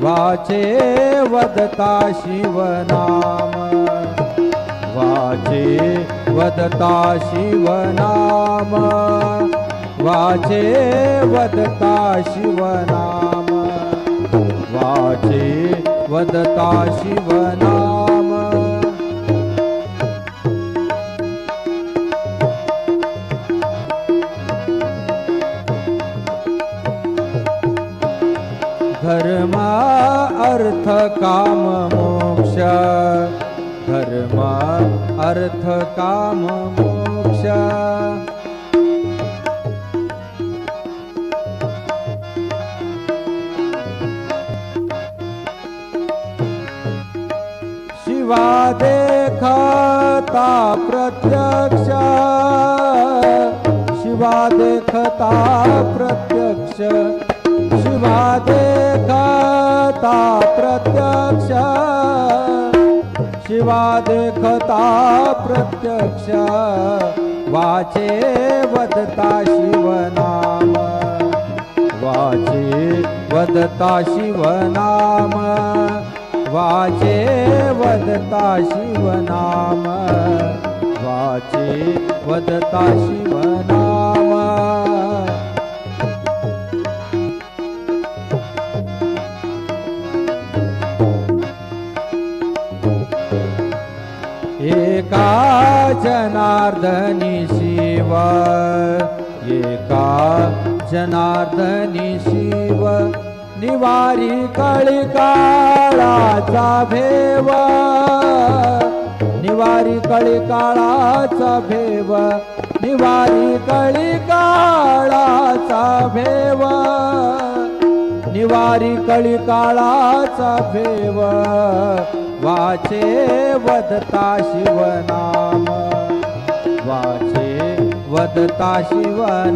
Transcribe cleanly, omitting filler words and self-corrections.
वाचे वदता शिवनाम वाचे वदता शिवनाम वाचे वदता शिवनाम वाचे वदता शिवनाम धर्म अर्थ काम मोक्ष धर्म अर्थ काम मोक्ष शिवा देखता प्रत्यक्ष शिवा देखता प्रत्यक्ष शिवा देखता प्रत्यक्ष शिवा देखता प्रत्यक्ष वाचे वदता शिवनाम वाचे वदता शिवनाम वाचे वदता शिवनाम वाचे वदता शिवनाम एका जनार्दनी शिव एका जनार्दनी शिव निवारी कळिकाळाचा भेव निवारी कळिकाळाचा भेव निवारी कळिकाळाचा भेव निवारी कळिकाळाचा भेव वाचे वदता शिवनाम वाचे वदता शिवनाम